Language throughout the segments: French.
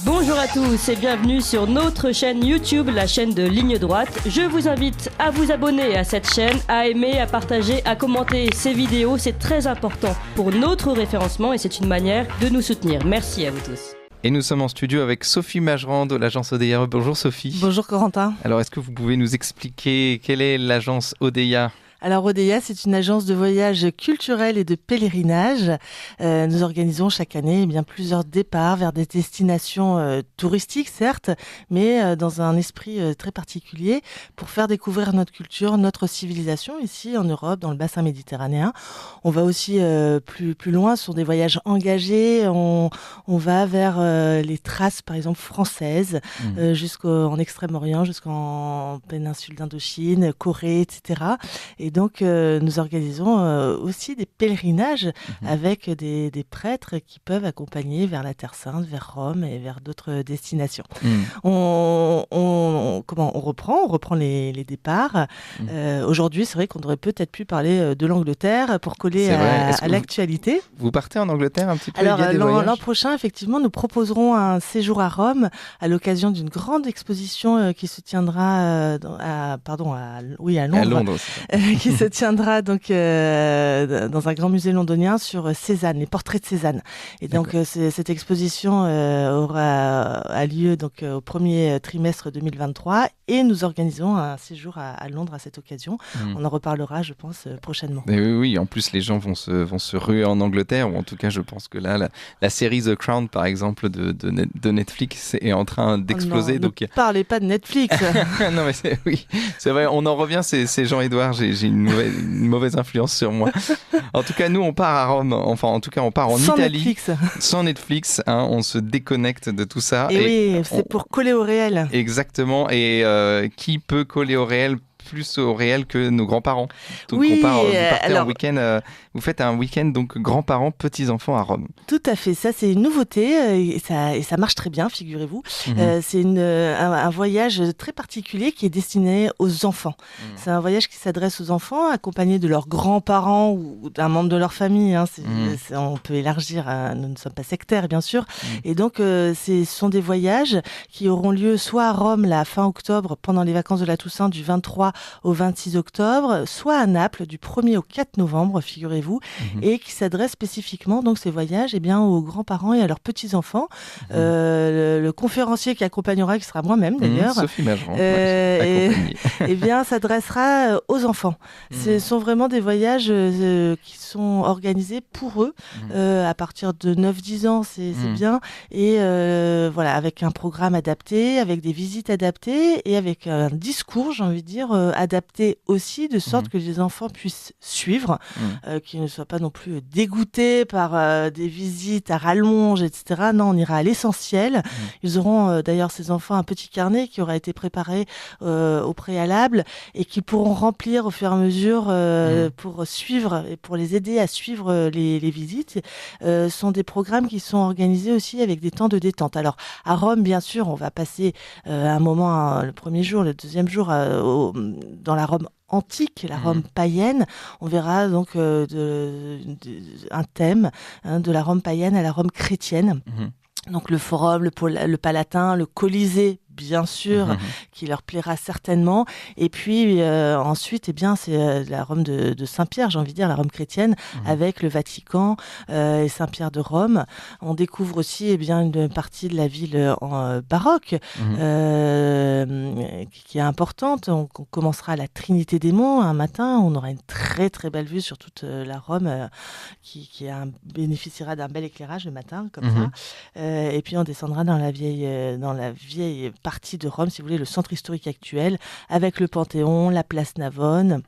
Bonjour à tous et bienvenue sur notre chaîne YouTube, la chaîne de Ligne Droite. Je vous invite à vous abonner à cette chaîne, à aimer, à partager, à commenter ces vidéos. C'est très important pour notre référencement et c'est une manière de nous soutenir. Merci à vous tous. Et nous sommes en studio avec Sophie Magerand de l'agence Odeya. Bonjour Sophie. Bonjour Corentin. Alors est-ce que vous pouvez nous expliquer quelle est l'agence Odeya ? Alors Odeya, c'est une agence de voyage culturel et de pèlerinage. Nous organisons chaque année plusieurs départs vers des destinations touristiques, certes, mais dans un esprit très particulier pour faire découvrir notre culture, notre civilisation ici en Europe, dans le bassin méditerranéen. On va aussi plus loin sur des voyages engagés. On va vers les traces, par exemple, françaises, jusqu'en Extrême-Orient, jusqu'en péninsule d'Indochine, Corée, etc. Et donc, nous organisons aussi des pèlerinages avec des prêtres qui peuvent accompagner vers la Terre Sainte, vers Rome et vers d'autres destinations. On reprend les départs. Aujourd'hui, c'est vrai qu'on aurait peut-être pu parler de l'Angleterre pour coller à l'actualité. Vous partez en Angleterre un petit peu? Alors, l'an prochain, effectivement, nous proposerons un séjour à Rome à l'occasion d'une grande exposition qui se tiendra à Londres. À Londres, Qui se tiendra donc dans un grand musée londonien sur Cézanne, les portraits de Cézanne. Et donc cette exposition a lieu donc au premier trimestre 2023 et nous organisons un séjour à Londres à cette occasion. On en reparlera, je pense, prochainement. Mais oui, en plus les gens vont se ruer en Angleterre, ou en tout cas je pense que là la série The Crown par exemple de Netflix est en train d'exploser. Oh non, ne parlez pas de Netflix. Non mais c'est vrai, on en revient, c'est Jean-Édouard, j'ai une mauvaise influence sur moi. En tout cas, nous, on part à Rome. Enfin, en tout cas, on part en Italie. Netflix. Sans Netflix. On se déconnecte de tout ça. Et oui, c'est pour coller au réel. Exactement. Et qui peut coller au réel plus au réel que nos grands-parents. Donc oui, vous partez en week-end, vous faites un week-end donc grands-parents, petits-enfants à Rome. Tout à fait, ça c'est une nouveauté et ça marche très bien, figurez-vous. C'est un voyage très particulier qui est destiné aux enfants. C'est un voyage qui s'adresse aux enfants accompagnés de leurs grands-parents ou d'un membre de leur famille. On peut élargir, nous ne sommes pas sectaires bien sûr. Et donc ce sont des voyages qui auront lieu soit à Rome la fin octobre pendant les vacances de la Toussaint du 23 au 26 octobre, soit à Naples du 1er au 4 novembre, figurez-vous, et qui s'adresse spécifiquement, donc ces voyages, aux grands-parents et à leurs petits-enfants. Le conférencier qui accompagnera, qui sera moi-même d'ailleurs, Sophie Magerand, s'adressera aux enfants. Ce sont vraiment des voyages qui sont organisés pour eux, à partir de 9-10 ans, c'est bien, et avec un programme adapté, avec des visites adaptées, et avec un discours, j'ai envie de dire, adapté aussi, de sorte que les enfants puissent suivre, qu'ils ne soient pas non plus dégoûtés par des visites à rallonge, etc. Non, on ira à l'essentiel. Ils auront d'ailleurs, ces enfants, un petit carnet qui aura été préparé au préalable et qu'ils pourront remplir au fur et à mesure pour suivre et pour les aider à suivre les visites. Sont des programmes qui sont organisés aussi avec des temps de détente. Alors, à Rome, bien sûr, on va passer un moment, le premier jour, le deuxième jour, dans la Rome antique, la Rome païenne. On verra donc un thème de la Rome païenne à la Rome chrétienne. Donc le forum, le Palatin, le Colisée, bien sûr, qui leur plaira certainement. Et puis ensuite, c'est la Rome de Saint-Pierre, j'ai envie de dire, la Rome chrétienne, avec le Vatican et Saint-Pierre de Rome. On découvre aussi une partie de la ville baroque qui est importante. On commencera à la Trinité des Monts un matin. On aura une très très belle vue sur toute la Rome qui bénéficiera d'un bel éclairage le matin, comme ça. Et puis on descendra dans la vieille partie de Rome, si vous voulez, le centre historique actuel, avec le Panthéon, la place Navone.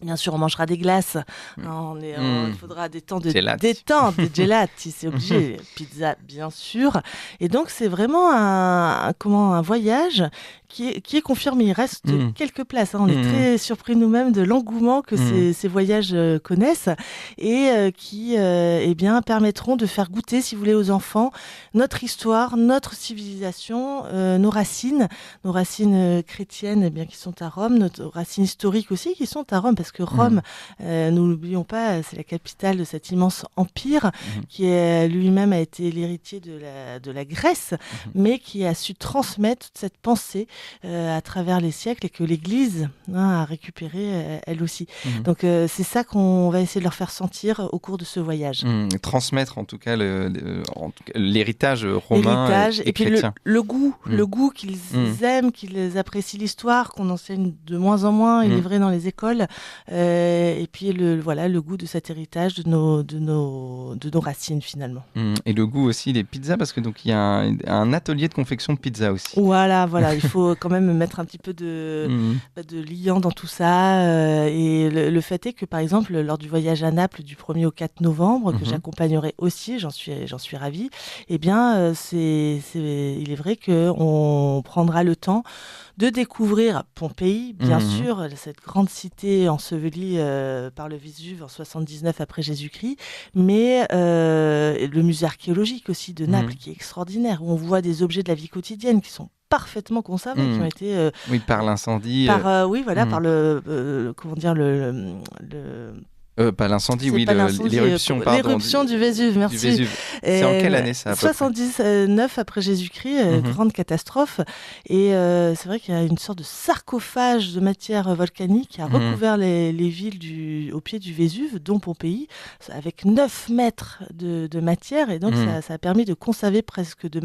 Bien sûr, on mangera des glaces. Il faudra des temps de détente, des gelati, c'est obligé. Pizza, bien sûr. Et donc, c'est vraiment un voyage qui est confirmé. Il reste quelques places. On est très surpris nous-mêmes de l'engouement que ces voyages connaissent et qui permettront de faire goûter, si vous voulez, aux enfants notre histoire, notre civilisation, nos racines chrétiennes qui sont à Rome, nos racines historiques aussi qui sont à Rome, parce que Rome, nous l'oublions pas, c'est la capitale de cet immense empire qui lui-même a été l'héritier de la Grèce, mais qui a su transmettre toute cette pensée à travers les siècles et que l'Église a récupéré elle aussi. Donc c'est ça qu'on va essayer de leur faire sentir au cours de ce voyage. Transmettre en tout cas l'héritage romain et puis chrétien. Le goût qu'ils aiment, qu'ils apprécient l'histoire, qu'on enseigne de moins en moins, il est vrai, dans les écoles, et puis le goût de cet héritage, de nos racines finalement. Et le goût aussi des pizzas, parce que donc il y a un atelier de confection de pizza aussi. Voilà, il faut quand même mettre un petit peu de liant dans tout ça. Et le fait est que, par exemple, lors du voyage à Naples du 1er au 4 novembre, que j'accompagnerai aussi, j'en suis ravie, il est vrai qu'on prendra le temps de découvrir Pompéi, bien sûr, cette grande cité ensevelie par le Vésuve en 79 après Jésus-Christ, mais le musée archéologique aussi de Naples, qui est extraordinaire, où on voit des objets de la vie quotidienne qui sont parfaitement conservés, qui ont été... par l'incendie. Par pas l'incendie, l'éruption, pardon. L'éruption du Vésuve, merci. Du Vésuve. C'est en quelle année ça, à peu près ? 79 après Jésus-Christ, grande catastrophe. Et c'est vrai qu'il y a une sorte de sarcophage de matière volcanique qui a recouvert les villes au pied du Vésuve, dont Pompéi, avec 9 mètres de matière. Et donc ça a permis de conserver presque de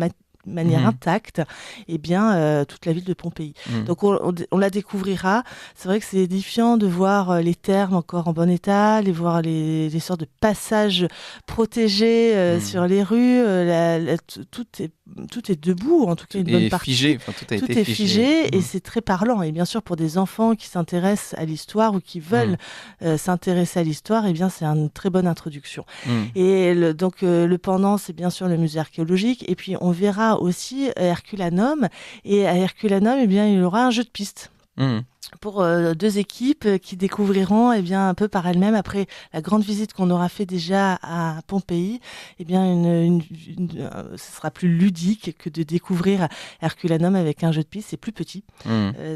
manière intacte toute la ville de Pompéi. Donc on la découvrira. C'est vrai que c'est édifiant de voir les thermes encore en bon état, voir les sortes de passages protégés sur les rues. Tout est debout, en tout cas une bonne partie. Figé. Tout est figé et c'est très parlant. Et bien sûr, pour des enfants qui s'intéressent à l'histoire ou qui veulent s'intéresser à l'histoire, c'est une très bonne introduction. Et le pendant, c'est bien sûr le musée archéologique. Et puis on verra aussi Herculanum. Et à Herculanum, il y aura un jeu de piste. Pour 2 équipes qui découvriront un peu par elles-mêmes, après la grande visite qu'on aura fait déjà à Pompéi, ce sera plus ludique que de découvrir Herculanum avec un jeu de piste. C'est plus petit,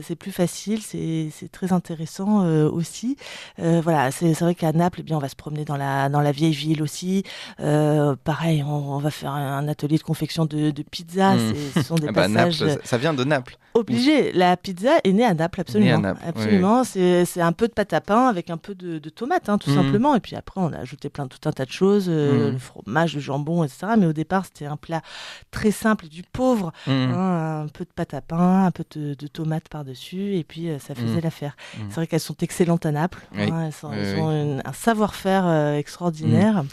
c'est plus facile, c'est très intéressant aussi. C'est vrai qu'à Naples, on va se promener dans la vieille ville aussi. Pareil, on va faire un atelier de confection de pizza. Ce sont des passages... Naples, ça vient de Naples. Obligé. La pizza est née à Naples, absolument. Absolument. Oui. C'est un peu de pâte à pain avec un peu de tomates, tout simplement. Et puis après, on a ajouté tout un tas de choses, le fromage, le jambon, etc. Mais au départ, c'était un plat très simple, du pauvre. Un peu de pâte à pain, un peu de tomates par-dessus. Et puis, ça faisait l'affaire. C'est vrai qu'elles sont excellentes à Naples. Elles ont un savoir-faire extraordinaire.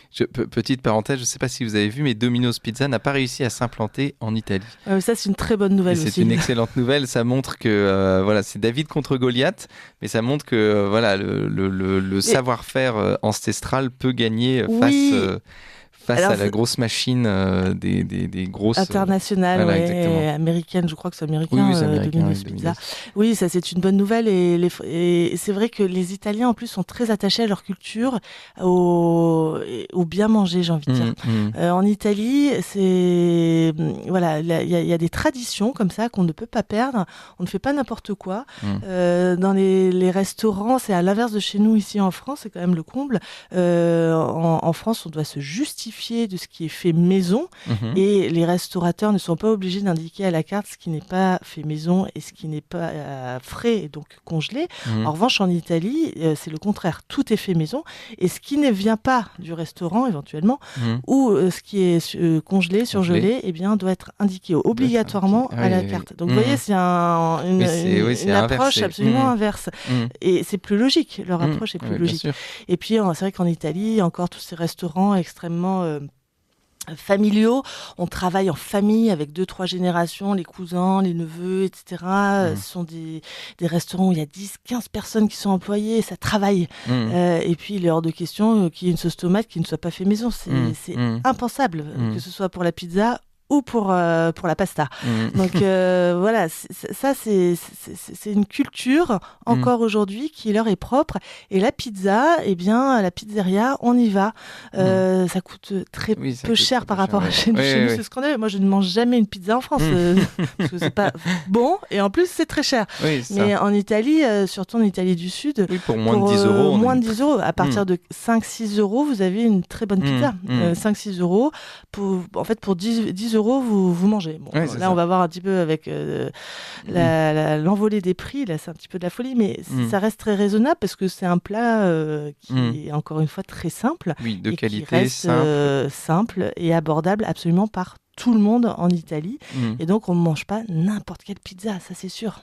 Petite parenthèse, je ne sais pas si vous avez vu, mais Domino's Pizza n'a pas réussi à s'implanter en Italie. Ça, c'est une très bonne nouvelle aussi. C'est une excellente nouvelle. Ça montre que c'est David contre Goliath, mais ça montre que le savoir-faire ancestral peut gagner face à la grosse machine des grosses... internationales, américaines, je crois que c'est américain, Domino's Pizza. Oui, ça c'est une bonne nouvelle et c'est vrai que les Italiens en plus sont très attachés à leur culture, au bien manger, j'ai envie de dire. En Italie, il y a des traditions comme ça qu'on ne peut pas perdre, on ne fait pas n'importe quoi. Dans les restaurants, c'est à l'inverse de chez nous ici en France, c'est quand même le comble. En France, on doit se justifier de ce qui est fait maison et les restaurateurs ne sont pas obligés d'indiquer à la carte ce qui n'est pas fait maison et ce qui n'est pas frais et donc congelé. En revanche, en Italie, c'est le contraire. Tout est fait maison et ce qui ne vient pas du restaurant éventuellement ou ce qui est congelé, surgelé, doit être indiqué obligatoirement à la carte. Donc vous voyez, c'est une approche absolument inverse. Et c'est plus logique. Leur approche est plus logique. Et puis, c'est vrai qu'en Italie, il y a encore tous ces restaurants extrêmement familiaux, on travaille en famille avec 2-3 générations, les cousins, les neveux, etc. Ce sont des restaurants où il y a 10-15 personnes qui sont employées, ça travaille. Et puis il est hors de question qu'il y ait une sauce tomate qui ne soit pas fait maison. C'est impensable, que ce soit pour la pizza ou pour la pasta. Donc voilà, ça c'est une culture encore aujourd'hui qui leur est propre. Et la pizza, eh bien la pizzeria, on y va. Ça coûte très peu cher par rapport à chez nous. C'est scandaleux. Moi, je ne mange jamais une pizza en France parce que c'est pas bon et en plus c'est très cher. Mais en Italie, surtout en Italie du Sud, pour moins de 10 euros, moins de 10 euros, à partir de 5-6 euros, vous avez une très bonne pizza. 5-6 euros, en fait, pour 10 euros, vous mangez. Bon, là, on va voir un petit peu avec l'envolée des prix. Là, c'est un petit peu de la folie, mais ça reste très raisonnable parce que c'est un plat qui est encore une fois très simple. Oui, de qualité, qui reste, simple et abordable absolument par tout le monde en Italie. Et donc, on ne mange pas n'importe quelle pizza, ça c'est sûr.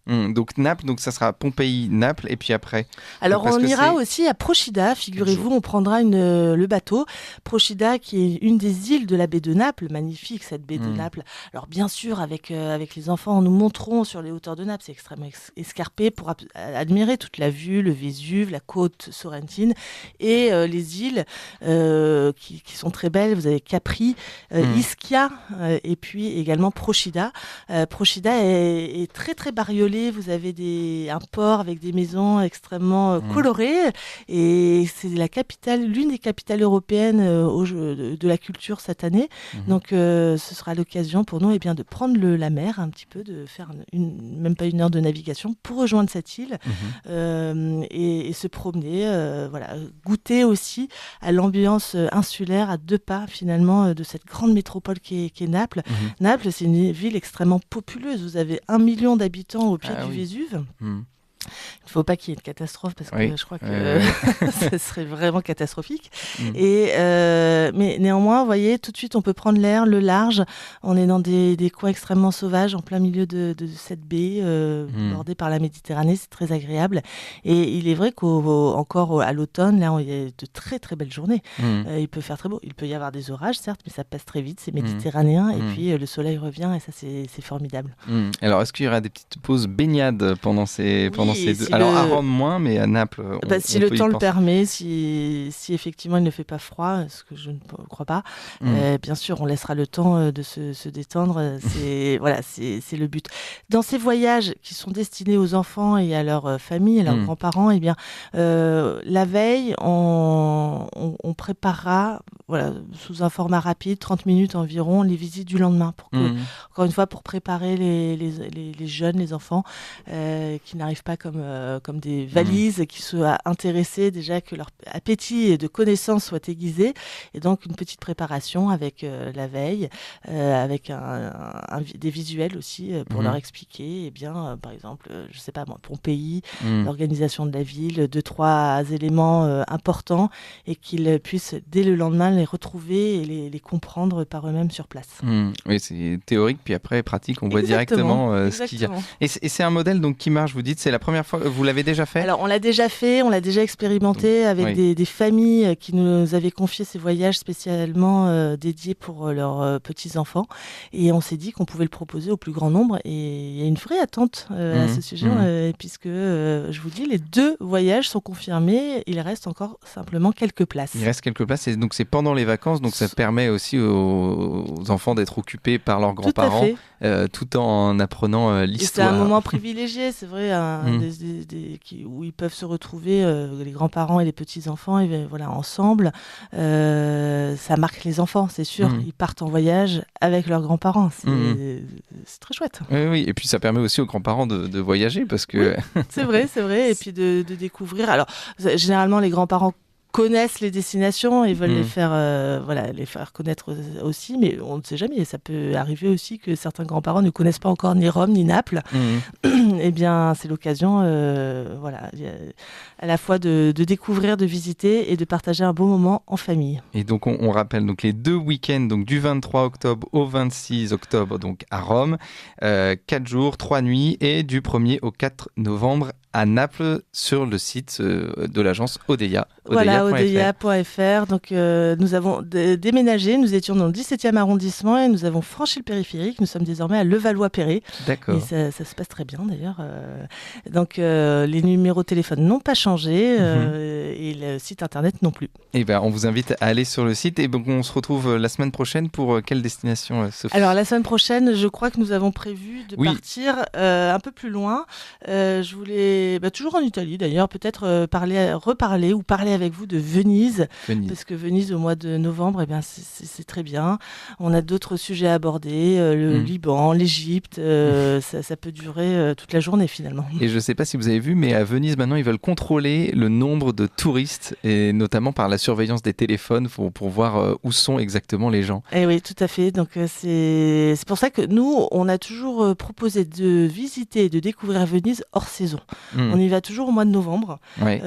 Donc, Naples, donc ça sera Pompéi, Naples, et puis après. Alors, on ira aussi à Procida, figurez-vous, on prendra le bateau. Procida, qui est une des îles de la baie de Naples, magnifique cette baie de Naples. Alors, bien sûr, avec les enfants, nous monterons sur les hauteurs de Naples, c'est extrêmement escarpé pour admirer toute la vue, le Vésuve, la côte sorrentine et les îles qui sont très belles. Vous avez Capri, Ischia, et puis également Procida. Procida est très très bariolé. Vous avez un port avec des maisons extrêmement colorées et c'est l'une des capitales européennes de la culture cette année. Donc ce sera l'occasion pour nous de prendre la mer un petit peu, de faire même pas 1 heure de navigation pour rejoindre cette île et se promener, goûter aussi à l'ambiance insulaire à 2 pas finalement de cette grande métropole qui est Naples. Naples, c'est une ville extrêmement populeuse. Vous avez 1 million d'habitants au pied du Vésuve. Il ne faut pas qu'il y ait une catastrophe parce que je crois que ce serait vraiment catastrophique. Mais néanmoins, vous voyez, tout de suite, on peut prendre l'air, le large. On est dans des coins extrêmement sauvages, en plein milieu de cette baie, bordée par la Méditerranée. C'est très agréable. Et il est vrai qu'encore à l'automne, là, il y a de très, très belles journées. Il peut faire très beau. Il peut y avoir des orages, certes, mais ça passe très vite. C'est méditerranéen. Et puis, le soleil revient et ça, c'est formidable. Alors, est-ce qu'il y aura des petites pauses baignades pendant ces deux... Alors, à Rome moins, mais à Naples, si le temps le permet, si effectivement il ne fait pas froid, ce que je ne crois pas, bien sûr, on laissera le temps de se détendre. C'est le but. Dans ces voyages qui sont destinés aux enfants et à leur famille, à leurs grands-parents, la veille, on préparera, sous un format rapide, 30 minutes environ, les visites du lendemain, encore une fois, pour préparer les jeunes, les enfants, qui n'arrivent pas comme des valises, qui soient intéressés déjà, que leur appétit de connaissances soit aiguisé, et donc une petite préparation avec la veille, avec des visuels aussi pour leur expliquer, par exemple, je sais pas moi, Pompéi, l'organisation de la ville, 2-3 éléments importants, et qu'ils puissent dès le lendemain les retrouver et les comprendre par eux-mêmes sur place. Oui, c'est théorique, puis après pratique, on voit directement ce qu'il y a. Et c'est un modèle donc qui marche, vous dites, c'est la première fois, vous l'avez déjà fait ? Alors on l'a déjà fait, on l'a déjà expérimenté avec des familles qui nous avaient confié ces voyages spécialement dédiés pour leurs petits-enfants, et on s'est dit qu'on pouvait le proposer au plus grand nombre, et il y a une vraie attente à ce sujet, puisque je vous dis, les 2 voyages sont confirmés, il reste encore simplement quelques places. Il reste quelques places, et donc c'est pendant les vacances, donc ça permet aussi aux enfants d'être occupés par leurs grands-parents, tout en apprenant l'histoire. Et c'est un moment privilégié, c'est vrai, où ils peuvent se retrouver, les grands-parents et les petits-enfants, ensemble. Ça marque les enfants, c'est sûr. Ils partent en voyage avec leurs grands-parents. C'est très chouette. Oui, et puis ça permet aussi aux grands-parents de voyager, parce que... Oui, c'est vrai. Et puis de découvrir. Alors, généralement, les grands-parents connaissent les destinations et veulent les faire connaître aussi, mais on ne sait jamais. Ça peut arriver aussi que certains grands-parents ne connaissent pas encore ni Rome ni Naples. Eh bien, c'est l'occasion, à la fois de découvrir, de visiter et de partager un bon moment en famille. Et donc, on rappelle donc les 2 week-ends, donc du 23 octobre au 26 octobre, donc à Rome, 4 jours, 3 nuits, et du 1er au 4 novembre à Naples, sur le site de l'agence Odeia. Voilà, odeia.fr. Donc, nous avons déménagé. Nous étions dans le 17e arrondissement et nous avons franchi le périphérique. Nous sommes désormais à Levallois-Perret. D'accord. Et ça se passe très bien d'ailleurs. Donc, les numéros de téléphone n'ont pas changé et le site internet non plus. Et ben, on vous invite à aller sur le site. Et donc, on se retrouve la semaine prochaine pour quelle destination, Sophie ? Alors, la semaine prochaine, je crois que nous avons prévu de partir un peu plus loin. Je voulais, toujours en Italie d'ailleurs, peut-être reparler ou parler avec vous de Venise. Parce que Venise, au mois de novembre, c'est très bien. On a d'autres sujets à aborder, le Liban, l'Égypte. Ça peut durer toute la journée finalement. Et je ne sais pas si vous avez vu, mais à Venise, maintenant, ils veulent contrôler le nombre de touristes, et notamment par la surveillance des téléphones pour voir où sont exactement les gens. Et oui, tout à fait. Donc, c'est pour ça que nous, on a toujours proposé de visiter et de découvrir Venise hors saison. On y va toujours au mois de novembre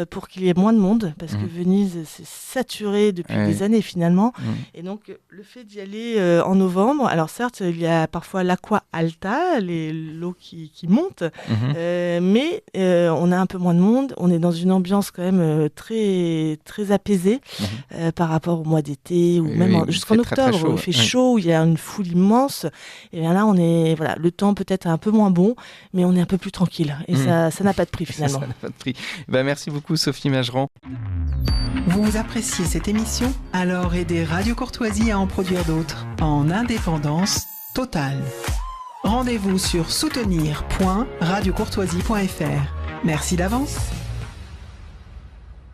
pour qu'il y ait moins de monde, parce que Venise, c'est saturé depuis des années finalement. Et donc, le fait d'y aller en novembre, alors certes, il y a parfois l'Acqua Alta, l'eau qui monte, mais on a un peu moins de monde. On est dans une ambiance quand même très, très apaisée par rapport au mois d'été ou même jusqu'en octobre, très chaud, où il fait chaud, où il y a une foule immense. Et bien là, le temps peut-être un peu moins bon, mais on est un peu plus tranquille. Et ça n'a pas de prix finalement. Ça n'a pas de prix. Merci beaucoup Sophie Mageran. Vous appréciez cette émission? Alors aidez Radio Courtoisie à en produire d'autres en indépendance totale. Rendez-vous sur soutenir.radiocourtoisie.fr. Merci d'avance.